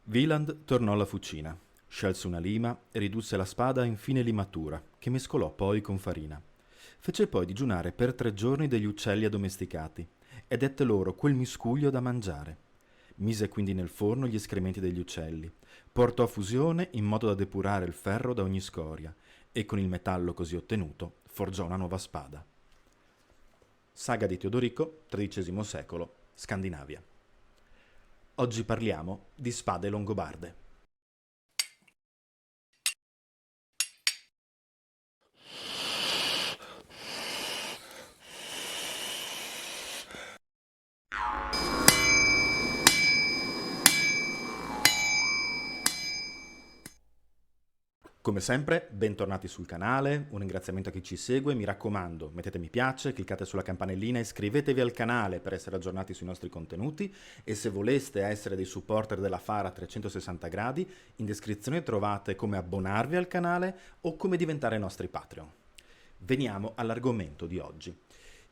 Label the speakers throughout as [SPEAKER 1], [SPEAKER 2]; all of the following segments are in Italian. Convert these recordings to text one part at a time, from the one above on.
[SPEAKER 1] Wieland tornò alla fucina, scelse una lima e ridusse la spada in fine limatura, che mescolò poi con farina. Fece poi digiunare per 3 giorni degli uccelli addomesticati e dette loro quel miscuglio da mangiare. Mise quindi nel forno gli escrementi degli uccelli, portò a fusione in modo da depurare il ferro da ogni scoria e con il metallo così ottenuto forgiò una nuova spada. Saga di Teodorico, XIII secolo, Scandinavia. Oggi parliamo di spade longobarde. Come sempre, bentornati sul canale, un ringraziamento a chi ci segue, mi raccomando, mettete mi piace, cliccate sulla campanellina e iscrivetevi al canale per essere aggiornati sui nostri contenuti e se voleste essere dei supporter della Fara a 360 gradi, in descrizione trovate come abbonarvi al canale o come diventare nostri Patreon. Veniamo all'argomento di oggi.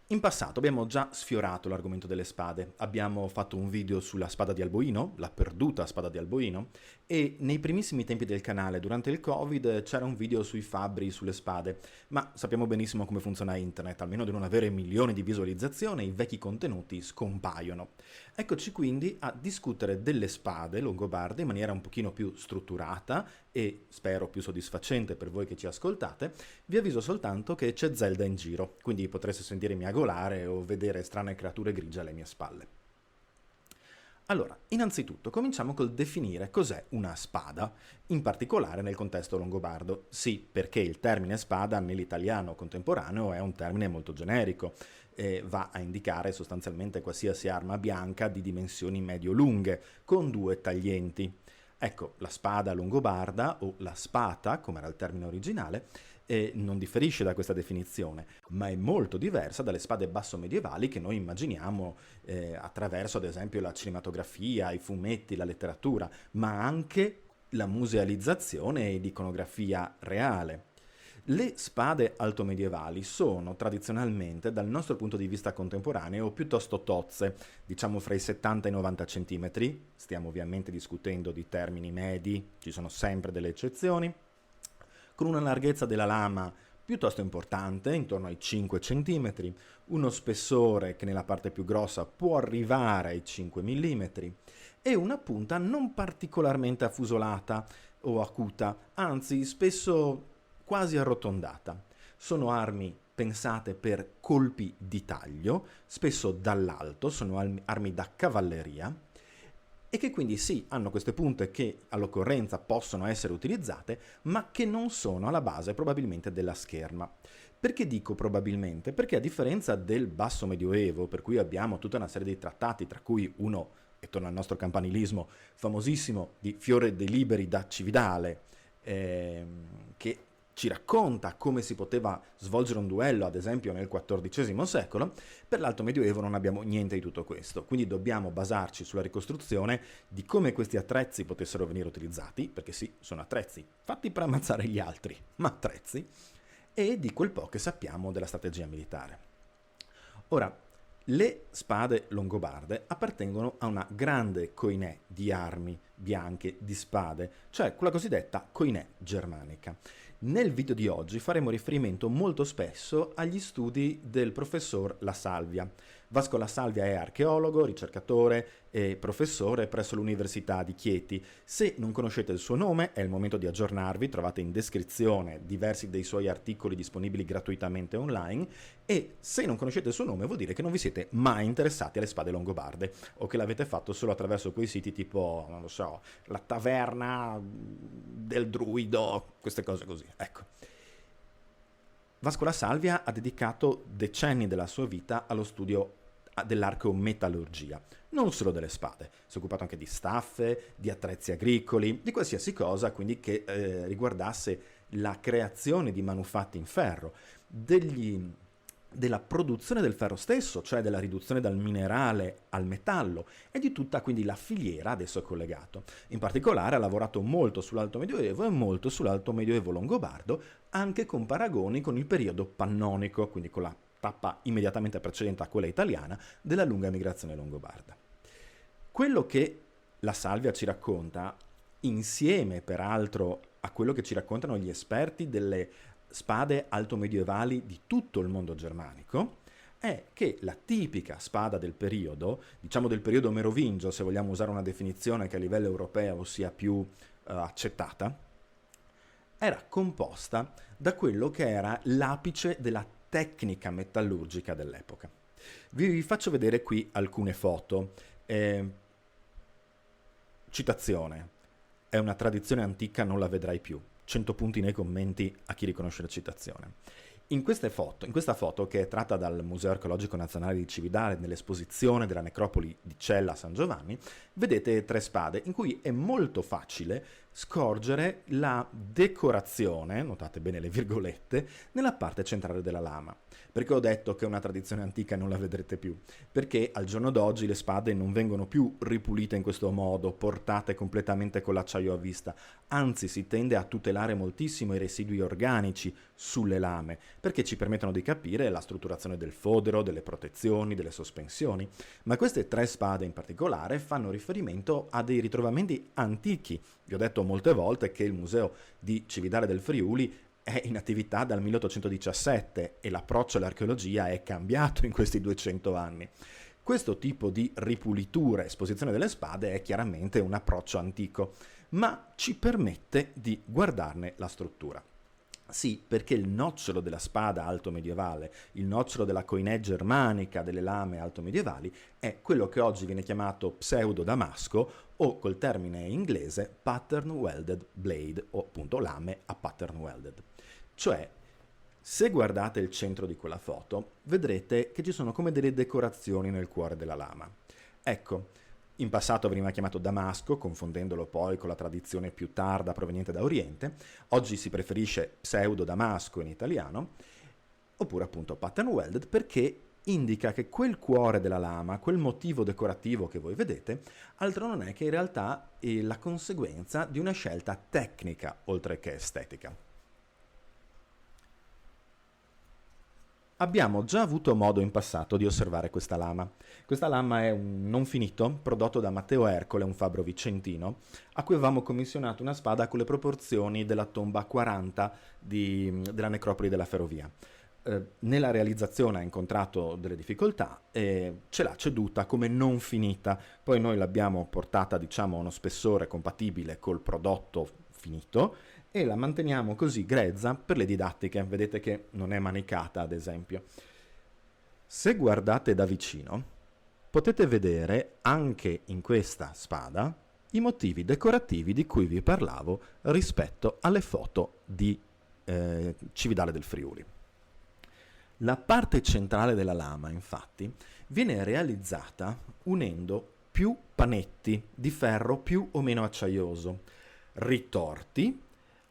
[SPEAKER 1] In passato abbiamo già sfiorato l'argomento delle spade, abbiamo fatto un video sulla spada di Alboino, la perduta spada di Alboino, e nei primissimi tempi del canale, durante il Covid, c'era un video sui fabbri, sulle spade, ma sappiamo benissimo come funziona internet, almeno di non avere milioni di visualizzazioni, i vecchi contenuti scompaiono. Eccoci quindi a discutere delle spade longobarde in maniera un pochino più strutturata e spero più soddisfacente per voi che ci ascoltate. Vi avviso soltanto che c'è Zelda in giro, quindi potreste sentire miagolare o vedere strane creature grigie alle mie spalle. Allora, innanzitutto cominciamo col definire cos'è una spada, in particolare nel contesto longobardo. Sì, perché il termine spada nell'italiano contemporaneo è un termine molto generico e va a indicare sostanzialmente qualsiasi arma bianca di dimensioni medio-lunghe, con due taglienti. Ecco, la spada longobarda, o la spata, come era il termine originale, non differisce da questa definizione, ma è molto diversa dalle spade basso-medievali che noi immaginiamo attraverso, ad esempio, la cinematografia, i fumetti, la letteratura, ma anche la musealizzazione e l'iconografia reale. Le spade altomedievali sono tradizionalmente, dal nostro punto di vista contemporaneo, piuttosto tozze, diciamo fra i 70 e i 90 cm, stiamo ovviamente discutendo di termini medi, ci sono sempre delle eccezioni, con una larghezza della lama piuttosto importante, intorno ai 5 cm, uno spessore che nella parte più grossa può arrivare ai 5 mm e una punta non particolarmente affusolata o acuta, anzi spesso quasi arrotondata. Sono armi pensate per colpi di taglio, spesso dall'alto, sono armi da cavalleria, e che quindi sì, hanno queste punte che all'occorrenza possono essere utilizzate, ma che non sono alla base probabilmente della scherma. Perché dico probabilmente? Perché a differenza del basso medioevo, per cui abbiamo tutta una serie di trattati, tra cui uno, e torno al nostro campanilismo, famosissimo di Fiore dei Liberi da Cividale, che ci racconta come si poteva svolgere un duello, ad esempio nel XIV secolo, per l'Alto Medioevo non abbiamo niente di tutto questo, quindi dobbiamo basarci sulla ricostruzione di come questi attrezzi potessero venire utilizzati, perché sì, sono attrezzi fatti per ammazzare gli altri, ma attrezzi, e di quel po' che sappiamo della strategia militare. Ora, le spade longobarde appartengono a una grande coinè di armi bianche, di spade, cioè quella cosiddetta coinè germanica. Nel video di oggi faremo riferimento molto spesso agli studi del professor La Salvia. Vasco La Salvia è archeologo, ricercatore e professore presso l'Università di Chieti. Se non conoscete il suo nome, è il momento di aggiornarvi, trovate in descrizione diversi dei suoi articoli disponibili gratuitamente online e se non conoscete il suo nome vuol dire che non vi siete mai interessati alle spade longobarde o che l'avete fatto solo attraverso quei siti tipo, non lo so, la taverna del druido, queste cose così. Ecco. Vasco La Salvia ha dedicato decenni della sua vita allo studio dell'archeometallurgia, non solo delle spade, si è occupato anche di staffe, di attrezzi agricoli, di qualsiasi cosa quindi che riguardasse la creazione di manufatti in ferro, della produzione del ferro stesso, cioè della riduzione dal minerale al metallo e di tutta quindi la filiera ad esso collegato. In particolare ha lavorato molto sull'Alto Medioevo e molto sull'Alto Medioevo longobardo, anche con paragoni con il periodo pannonico, quindi con la tappa immediatamente precedente a quella italiana della lunga migrazione longobarda. Quello che la salvia ci racconta, insieme peraltro a quello che ci raccontano gli esperti delle spade altomedievali di tutto il mondo germanico, è che la tipica spada del periodo, diciamo del periodo merovingio, se vogliamo usare una definizione che a livello europeo sia più accettata, era composta da quello che era l'apice della tecnica metallurgica dell'epoca. Vi faccio vedere qui alcune foto. Citazione: è una tradizione antica, non la vedrai più. 100 punti nei commenti a chi riconosce la citazione. In questa foto, che è tratta dal Museo Archeologico Nazionale di Cividale nell'esposizione della necropoli di Cella a San Giovanni, vedete 3 spade in cui è molto facile scorgere la decorazione, notate bene le virgolette, nella parte centrale della lama. Perché ho detto che è una tradizione antica e non la vedrete più? Perché al giorno d'oggi le spade non vengono più ripulite in questo modo, portate completamente con l'acciaio a vista, anzi si tende a tutelare moltissimo i residui organici sulle lame, perché ci permettono di capire la strutturazione del fodero, delle protezioni, delle sospensioni. Ma queste 3 spade in particolare fanno riferimento a dei ritrovamenti antichi. Vi ho detto molte volte che il museo di Cividale del Friuli è in attività dal 1817 e l'approccio all'archeologia è cambiato in questi 200 anni. Questo tipo di ripulitura e esposizione delle spade è chiaramente un approccio antico, ma ci permette di guardarne la struttura. Sì, perché il nocciolo della spada alto medievale, il nocciolo della coinè germanica delle lame alto medievali, è quello che oggi viene chiamato pseudo damasco o col termine inglese pattern welded blade o appunto lame a pattern welded. Cioè, se guardate il centro di quella foto, vedrete che ci sono come delle decorazioni nel cuore della lama. Ecco, in passato veniva chiamato damasco, confondendolo poi con la tradizione più tarda proveniente da Oriente. Oggi si preferisce pseudo damasco in italiano, oppure appunto pattern welded, perché indica che quel cuore della lama, quel motivo decorativo che voi vedete, altro non è che in realtà è la conseguenza di una scelta tecnica oltre che estetica. Abbiamo già avuto modo in passato di osservare questa lama. Questa lama è un non finito prodotto da Matteo Ercole, un fabbro vicentino, a cui avevamo commissionato una spada con le proporzioni della tomba 40 della necropoli della Ferrovia. Nella realizzazione ha incontrato delle difficoltà e ce l'ha ceduta come non finita. Poi noi l'abbiamo portata, diciamo, a uno spessore compatibile col prodotto finito e la manteniamo così grezza per le didattiche. Vedete che non è manicata, ad esempio. Se guardate da vicino, potete vedere anche in questa spada i motivi decorativi di cui vi parlavo rispetto alle foto di Cividale del Friuli. La parte centrale della lama, infatti, viene realizzata unendo più panetti di ferro più o meno acciaioso, ritorti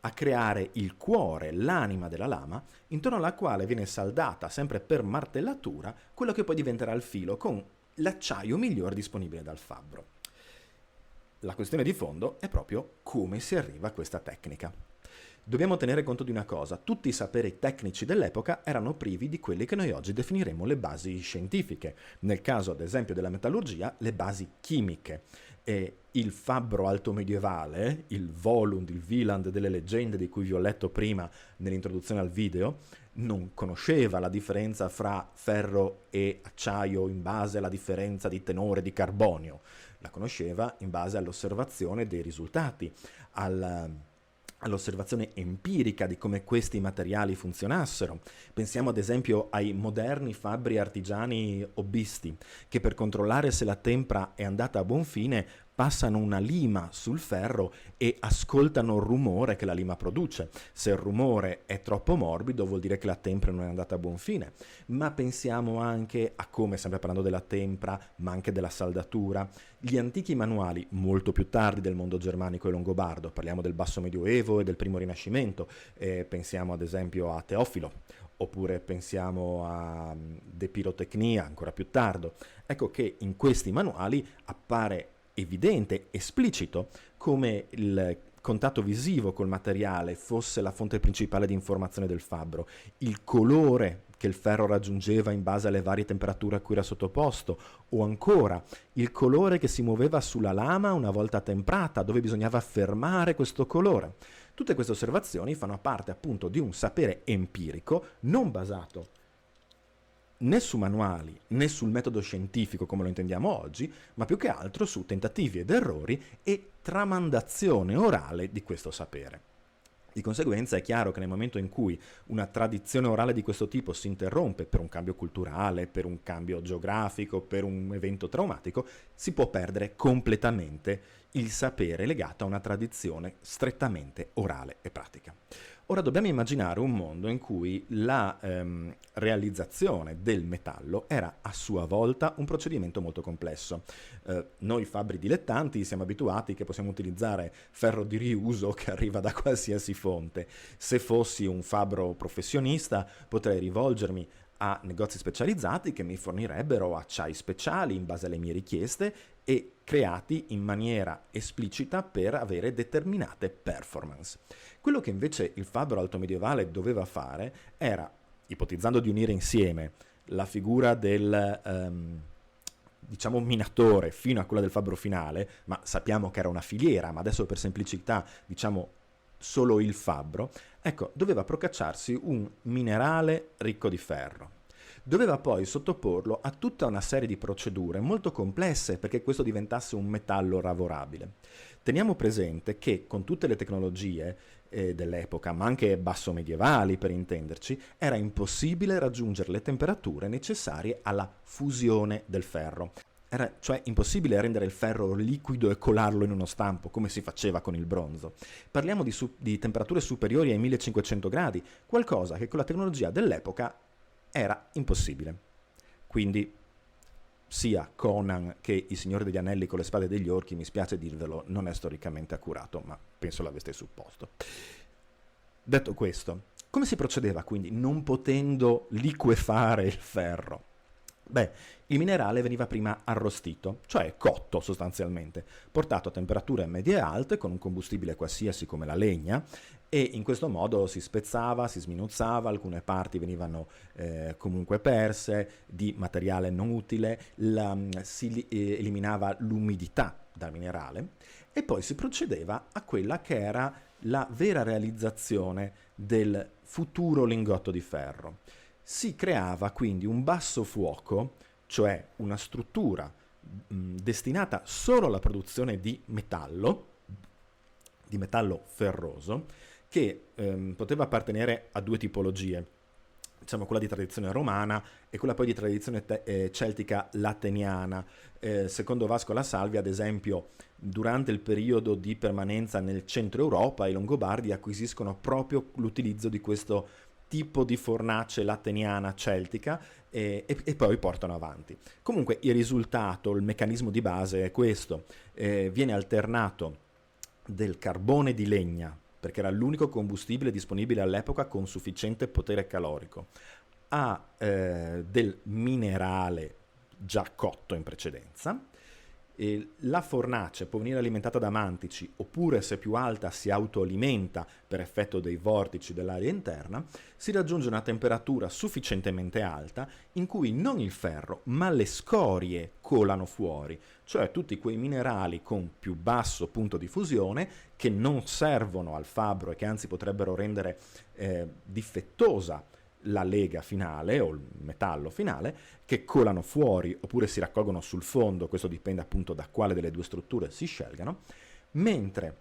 [SPEAKER 1] a creare il cuore, l'anima della lama, intorno alla quale viene saldata, sempre per martellatura, quello che poi diventerà il filo con l'acciaio migliore disponibile dal fabbro. La questione di fondo è proprio come si arriva a questa tecnica. Dobbiamo tenere conto di una cosa: tutti i saperi tecnici dell'epoca erano privi di quelle che noi oggi definiremo le basi scientifiche. Nel caso, ad esempio, della metallurgia, le basi chimiche. E il fabbro alto medievale, il Volund, il Wieland delle leggende di cui vi ho letto prima nell'introduzione al video, non conosceva la differenza fra ferro e acciaio in base alla differenza di tenore di carbonio, la conosceva in base all'osservazione dei risultati, all'osservazione empirica di come questi materiali funzionassero. Pensiamo ad esempio ai moderni fabbri artigiani hobbisti, che per controllare se la tempra è andata a buon fine passano una lima sul ferro e ascoltano il rumore che la lima produce. Se il rumore è troppo morbido vuol dire che la tempra non è andata a buon fine. Ma pensiamo anche a come, sempre parlando della tempra, ma anche della saldatura, gli antichi manuali, molto più tardi del mondo germanico e longobardo, parliamo del basso medioevo e del primo rinascimento, pensiamo ad esempio a Teofilo, oppure pensiamo a De Pirotecnia, ancora più tardo. Ecco che in questi manuali appare evidente, esplicito, come il contatto visivo col materiale fosse la fonte principale di informazione del fabbro. Il colore che il ferro raggiungeva in base alle varie temperature a cui era sottoposto, o ancora il colore che si muoveva sulla lama una volta temprata, dove bisognava fermare questo colore. Tutte queste osservazioni fanno parte appunto di un sapere empirico non basato né su manuali né sul metodo scientifico come lo intendiamo oggi, ma più che altro su tentativi ed errori e tramandazione orale di questo sapere. Di conseguenza è chiaro che nel momento in cui una tradizione orale di questo tipo si interrompe per un cambio culturale, per un cambio geografico, per un evento traumatico, si può perdere completamente il sapere legato a una tradizione strettamente orale e pratica. Ora dobbiamo immaginare un mondo in cui la realizzazione del metallo era a sua volta un procedimento molto complesso. Noi fabbri dilettanti siamo abituati che possiamo utilizzare ferro di riuso che arriva da qualsiasi fonte. Se fossi un fabbro professionista potrei rivolgermi a negozi specializzati che mi fornirebbero acciai speciali in base alle mie richieste e creati in maniera esplicita per avere determinate performance. Quello che invece il fabbro altomedievale doveva fare era, ipotizzando di unire insieme la figura del diciamo minatore fino a quella del fabbro finale, ma sappiamo che era una filiera, ma adesso per semplicità diciamo solo il fabbro, ecco, doveva procacciarsi un minerale ricco di ferro. Doveva poi sottoporlo a tutta una serie di procedure molto complesse perché questo diventasse un metallo lavorabile. Teniamo presente che con tutte le tecnologie dell'epoca, ma anche basso medievali per intenderci, era impossibile raggiungere le temperature necessarie alla fusione del ferro. Era cioè impossibile rendere il ferro liquido e colarlo in uno stampo, come si faceva con il bronzo. Parliamo di temperature superiori ai 1500 gradi, qualcosa che con la tecnologia dell'epoca era impossibile. Quindi sia Conan che I Signori degli Anelli con le spade degli orchi, mi spiace dirvelo, non è storicamente accurato, ma penso l'aveste supposto. Detto questo, come si procedeva quindi non potendo liquefare il ferro? Beh, il minerale veniva prima arrostito, cioè cotto sostanzialmente, portato a temperature medie e alte con un combustibile qualsiasi come la legna, e in questo modo si spezzava, si sminuzzava, alcune parti venivano comunque perse di materiale non utile, si eliminava l'umidità dal minerale e poi si procedeva a quella che era la vera realizzazione del futuro lingotto di ferro. Si creava quindi un basso fuoco, cioè una struttura destinata solo alla produzione di metallo ferroso, che poteva appartenere a due tipologie, diciamo quella di tradizione romana e quella poi di tradizione celtica lateniana. Secondo Vasco La Salvia, ad esempio, durante il periodo di permanenza nel centro Europa, i Longobardi acquisiscono proprio l'utilizzo di questo tipo di fornace lateniana celtica e poi portano avanti. Comunque il risultato, il meccanismo di base è questo: viene alternato del carbone di legna, perché era l'unico combustibile disponibile all'epoca con sufficiente potere calorico, a del minerale già cotto in precedenza. La fornace può venire alimentata da mantici oppure, se più alta, si autoalimenta per effetto dei vortici dell'aria interna. Si raggiunge una temperatura sufficientemente alta in cui non il ferro ma le scorie colano fuori, cioè tutti quei minerali con più basso punto di fusione che non servono al fabbro e che anzi potrebbero rendere difettosa la lega finale o il metallo finale, che colano fuori oppure si raccolgono sul fondo, questo dipende appunto da quale delle due strutture si scelgano, mentre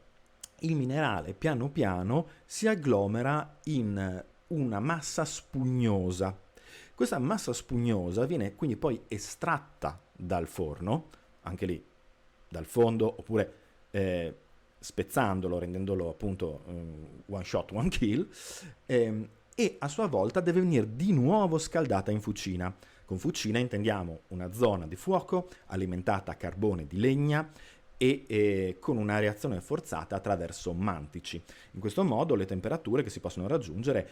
[SPEAKER 1] il minerale piano piano si agglomera in una massa spugnosa. Questa massa spugnosa viene quindi poi estratta dal forno, anche lì dal fondo, oppure spezzandolo, rendendolo appunto one shot, one kill, e a sua volta deve venire di nuovo scaldata in fucina. Con fucina intendiamo una zona di fuoco alimentata a carbone di legna e con una reazione forzata attraverso mantici. In questo modo le temperature che si possono raggiungere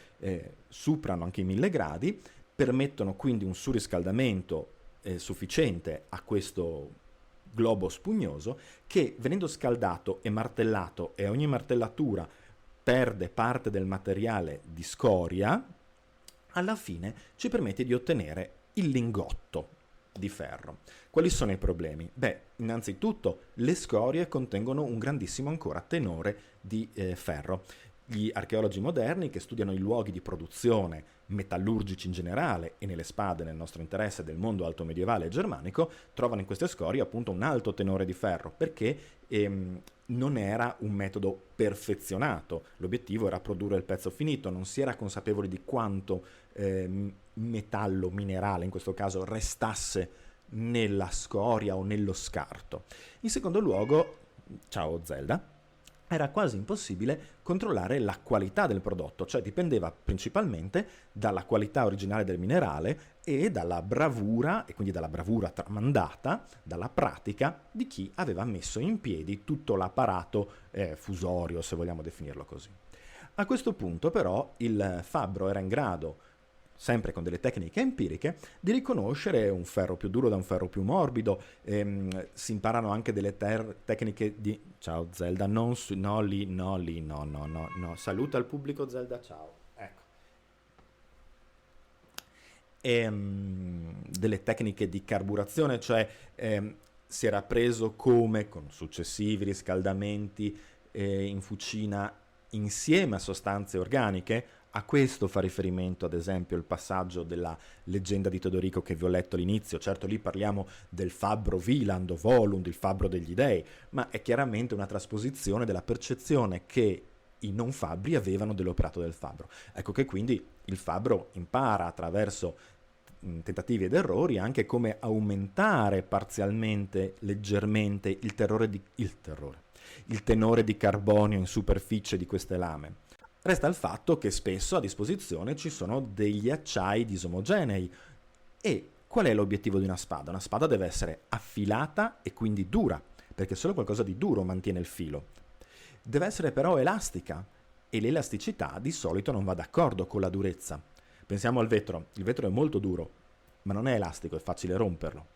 [SPEAKER 1] superano anche i 1000 gradi, permettono quindi un surriscaldamento sufficiente a questo globo spugnoso che, venendo scaldato e martellato, e ogni martellatura perde parte del materiale di scoria, alla fine ci permette di ottenere il lingotto di ferro. Quali sono i problemi? Beh, innanzitutto le scorie contengono un grandissimo ancora tenore di ferro. Gli archeologi moderni che studiano i luoghi di produzione metallurgici in generale e nelle spade, nel nostro interesse del mondo alto medievale e germanico, trovano in queste scorie appunto un alto tenore di ferro perché non era un metodo perfezionato, l'obiettivo era produrre il pezzo finito, non si era consapevoli di quanto metallo minerale in questo caso restasse nella scoria o nello scarto. In secondo luogo, ciao Zelda, era quasi impossibile controllare la qualità del prodotto, cioè dipendeva principalmente dalla qualità originale del minerale e dalla bravura, e quindi dalla bravura tramandata, dalla pratica di chi aveva messo in piedi tutto l'apparato fusorio, se vogliamo definirlo così. A questo punto però il fabbro era in grado, sempre con delle tecniche empiriche, di riconoscere un ferro più duro da un ferro più morbido. Si imparano anche delle tecniche di... Ciao Zelda, no, saluta il pubblico Zelda, ciao. Ecco. Delle tecniche di carburazione, cioè si era preso come, con successivi riscaldamenti in fucina, insieme a sostanze organiche. A questo fa riferimento ad esempio il passaggio della leggenda di Teodorico che vi ho letto all'inizio. Certo, lì parliamo del fabbro Wieland o Volund, il fabbro degli dei, ma è chiaramente una trasposizione della percezione che i non fabbri avevano dell'operato del fabbro. Ecco che quindi il fabbro impara attraverso tentativi ed errori anche come aumentare parzialmente, leggermente il tenore di carbonio in superficie di queste lame. Resta il fatto che spesso a disposizione ci sono degli acciai disomogenei. E qual è l'obiettivo di una spada? Una spada deve essere affilata e quindi dura, perché solo qualcosa di duro mantiene il filo. Deve essere però elastica, e l'elasticità di solito non va d'accordo con la durezza. Pensiamo al vetro. Il vetro è molto duro, ma non è elastico, è facile romperlo.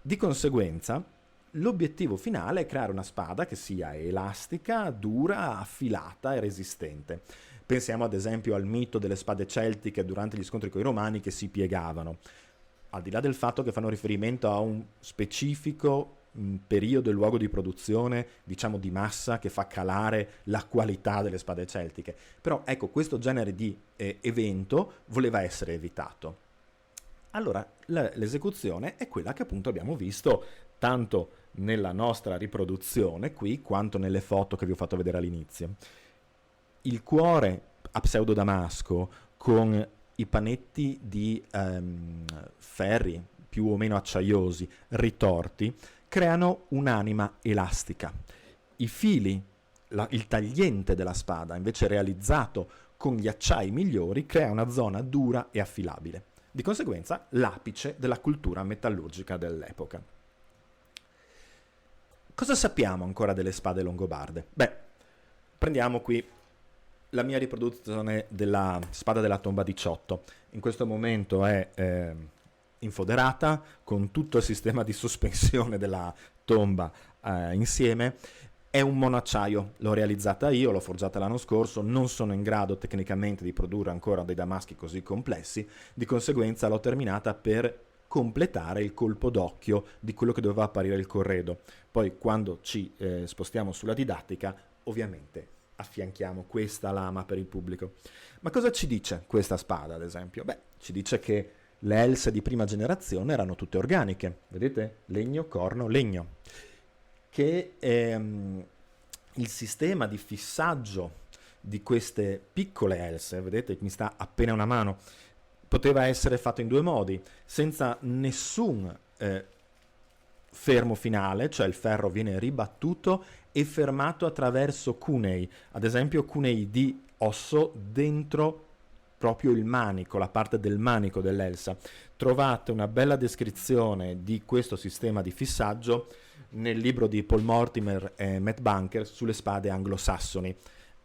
[SPEAKER 1] Di conseguenza, l'obiettivo finale è creare una spada che sia elastica, dura, affilata e resistente. Pensiamo ad esempio al mito delle spade celtiche durante gli scontri coi romani che si piegavano. Al di là del fatto che fanno riferimento a un specifico periodo e luogo di produzione, diciamo di massa, che fa calare la qualità delle spade celtiche. Però ecco, questo genere di evento voleva essere evitato. Allora, l'esecuzione è quella che appunto abbiamo visto tanto nella nostra riproduzione qui quanto nelle foto che vi ho fatto vedere all'inizio. Il cuore a pseudo damasco con i panetti di ferri più o meno acciaiosi ritorti creano un'anima elastica. I fili, il tagliente della spada invece realizzato con gli acciai migliori crea una zona dura e affilabile. Di conseguenza l'apice della cultura metallurgica dell'epoca. Cosa sappiamo ancora delle spade longobarde? Beh, prendiamo qui la mia riproduzione della spada della tomba 18. In questo momento è infoderata, con tutto il sistema di sospensione della tomba insieme. È un monoacciaio, l'ho realizzata io, l'ho forgiata l'anno scorso, non sono in grado tecnicamente di produrre ancora dei damaschi così complessi, di conseguenza l'ho terminata per completare il colpo d'occhio di quello che doveva apparire il corredo. Poi quando ci spostiamo sulla didattica, ovviamente affianchiamo questa lama per il pubblico. Ma cosa ci dice questa spada, ad esempio? Beh, ci dice che le else di prima generazione erano tutte organiche, vedete? Legno, corno, legno. Che il sistema di fissaggio di queste piccole else, vedete, mi sta appena una mano, poteva essere fatto in due modi, senza nessun fermo finale, cioè il ferro viene ribattuto e fermato attraverso cunei, ad esempio cunei di osso dentro proprio il manico, la parte del manico dell'elsa. Trovate una bella descrizione di questo sistema di fissaggio nel libro di Paul Mortimer e Matt Bunker sulle spade anglosassoni.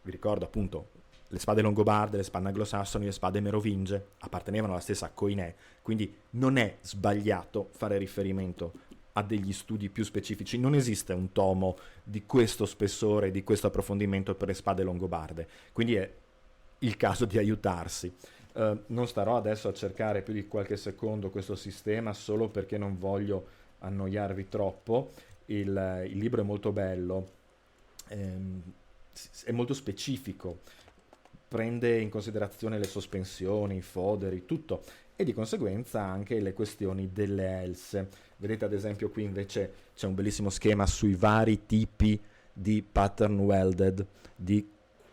[SPEAKER 1] Vi ricordo appunto le spade longobarde, le spade anglosassoni, le spade merovinge appartenevano alla stessa Koinè, quindi non è sbagliato fare riferimento a degli studi più specifici. Non esiste un tomo di questo spessore, di questo approfondimento per le spade longobarde, quindi è il caso di aiutarsi. Non starò adesso a cercare più di qualche secondo questo sistema solo perché non voglio annoiarvi troppo. Il libro è molto bello, è molto specifico, prende in considerazione le sospensioni, i foderi, tutto, e di conseguenza anche le questioni delle else. Vedete ad esempio qui invece c'è un bellissimo schema sui vari tipi di pattern welded, di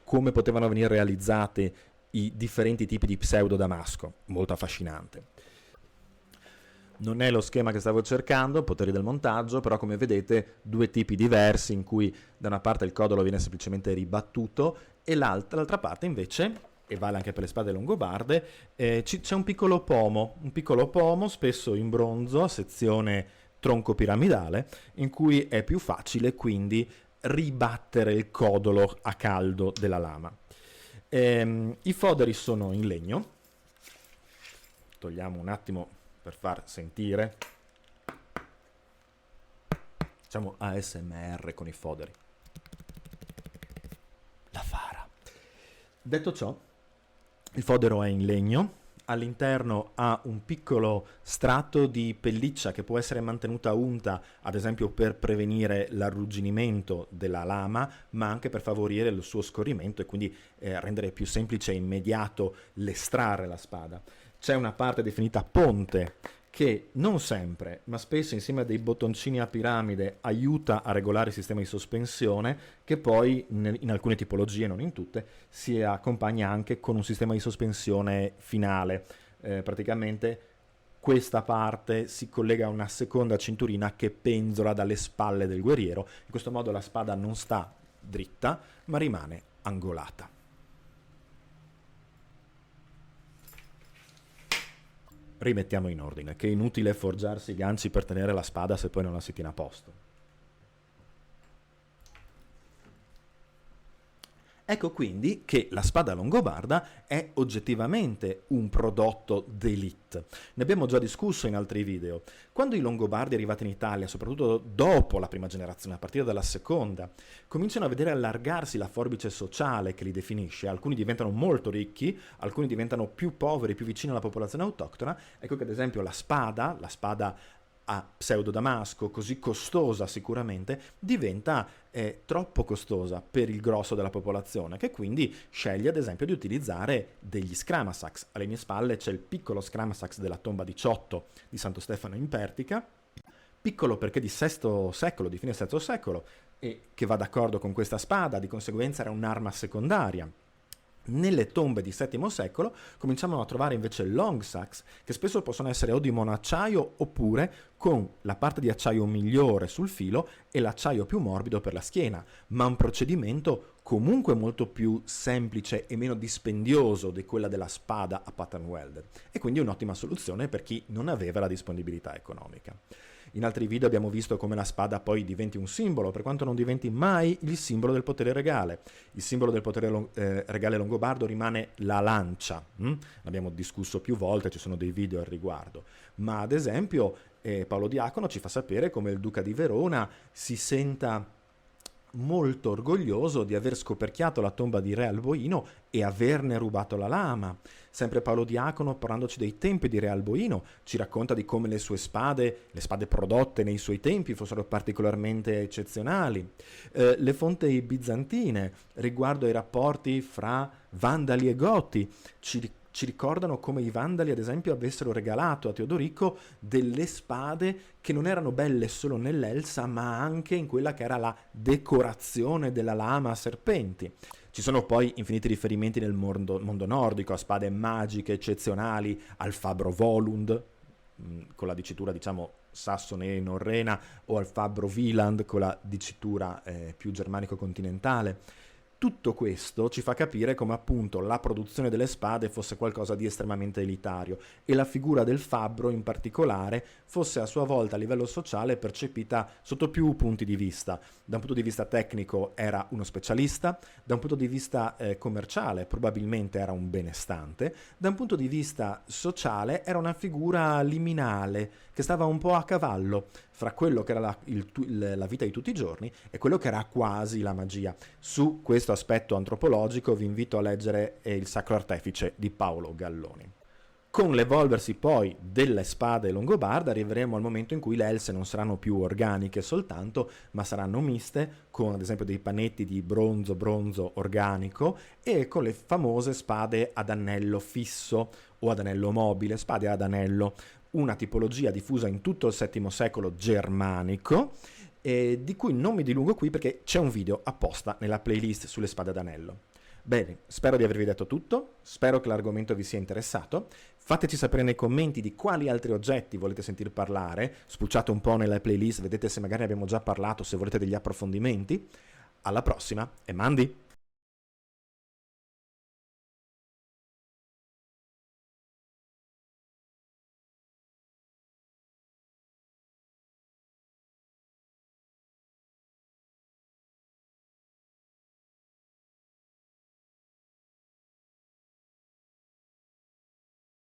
[SPEAKER 1] come potevano venire realizzate i differenti tipi di pseudo damasco, molto affascinante. Non è lo schema che stavo cercando, poteri del montaggio, però come vedete due tipi diversi in cui da una parte il codolo viene semplicemente ribattuto e l'altra parte invece, e vale anche per le spade longobarde, c'è un piccolo pomo spesso in bronzo a sezione tronco piramidale, in cui è più facile quindi ribattere il codolo a caldo della lama. I foderi sono in legno, togliamo un attimo per far sentire, facciamo ASMR con i foderi. La fara. Detto ciò, il fodero è in legno, all'interno ha un piccolo strato di pelliccia che può essere mantenuta unta, ad esempio per prevenire l'arrugginimento della lama, ma anche per favorire il suo scorrimento e quindi rendere più semplice e immediato l'estrarre la spada. C'è una parte definita ponte che non sempre, ma spesso insieme a dei bottoncini a piramide aiuta a regolare il sistema di sospensione, che poi in alcune tipologie, non in tutte, si accompagna anche con un sistema di sospensione finale. Praticamente questa parte si collega a una seconda cinturina che penzola dalle spalle del guerriero. In questo modo la spada non sta dritta, ma rimane angolata. Rimettiamo in ordine, che è inutile forgiarsi i ganci per tenere la spada se poi non la si tiene a posto. Ecco quindi che la spada longobarda è oggettivamente un prodotto d'élite. Ne abbiamo già discusso in altri video. Quando i longobardi arrivati in Italia, soprattutto dopo la prima generazione, a partire dalla seconda, cominciano a vedere allargarsi la forbice sociale che li definisce, alcuni diventano molto ricchi, alcuni diventano più poveri, più vicini alla popolazione autoctona, ecco che ad esempio la spada a pseudo damasco, così costosa sicuramente, diventa troppo costosa per il grosso della popolazione, che quindi sceglie ad esempio di utilizzare degli scramasax. Alle mie spalle c'è il piccolo scramasax della tomba 18 di Santo Stefano in Pertica, piccolo perché di VI secolo, di fine VI secolo, e che va d'accordo con questa spada, di conseguenza era un'arma secondaria. Nelle tombe di VII secolo cominciamo a trovare invece long sax, che spesso possono essere o di monacciaio oppure con la parte di acciaio migliore sul filo e l'acciaio più morbido per la schiena, ma un procedimento comunque molto più semplice e meno dispendioso di quella della spada a pattern welded, e quindi un'ottima soluzione per chi non aveva la disponibilità economica. In altri video abbiamo visto come la spada poi diventi un simbolo, per quanto non diventi mai il simbolo del potere regale. Il simbolo del potere regale longobardo rimane la lancia. Abbiamo discusso più volte, ci sono dei video al riguardo. Ma ad esempio Paolo Diacono ci fa sapere come il duca di Verona si senta molto orgoglioso di aver scoperchiato la tomba di Re Alboino e averne rubato la lama. Sempre Paolo Diacono, parlandoci dei tempi di Re Alboino, ci racconta di come le sue spade, le spade prodotte nei suoi tempi, fossero particolarmente eccezionali. Le fonti bizantine riguardo ai rapporti fra Vandali e Goti ci ricordano come i Vandali, ad esempio, avessero regalato a Teodorico delle spade che non erano belle solo nell'elsa, ma anche in quella che era la decorazione della lama a serpenti. Ci sono poi infiniti riferimenti nel mondo nordico a spade magiche, eccezionali, al Fabbro Volund, con la dicitura, diciamo, sassone e norrena, o al Fabbro Wieland, con la dicitura più germanico-continentale. Tutto questo ci fa capire come appunto la produzione delle spade fosse qualcosa di estremamente elitario e la figura del fabbro in particolare fosse a sua volta a livello sociale percepita sotto più punti di vista. Da un punto di vista tecnico era uno specialista, da un punto di vista commerciale probabilmente era un benestante, da un punto di vista sociale era una figura liminale che stava un po' a cavallo fra quello che era la vita di tutti i giorni e quello che era quasi la magia. Su questo aspetto antropologico vi invito a leggere Il Sacro Artefice di Paolo Galloni. Con l'evolversi poi delle spade longobarde arriveremo al momento in cui le else non saranno più organiche soltanto, ma saranno miste, con ad esempio dei panetti di bronzo organico e con le famose spade ad anello fisso o ad anello mobile, spade ad anello, una tipologia diffusa in tutto il VII secolo germanico, di cui non mi dilungo qui perché c'è un video apposta nella playlist sulle spade ad anello. Bene, spero di avervi detto tutto, spero che l'argomento vi sia interessato. Fateci sapere nei commenti di quali altri oggetti volete sentir parlare, spulciate un po' nella playlist, vedete se magari abbiamo già parlato, se volete degli approfondimenti. Alla prossima e mandi!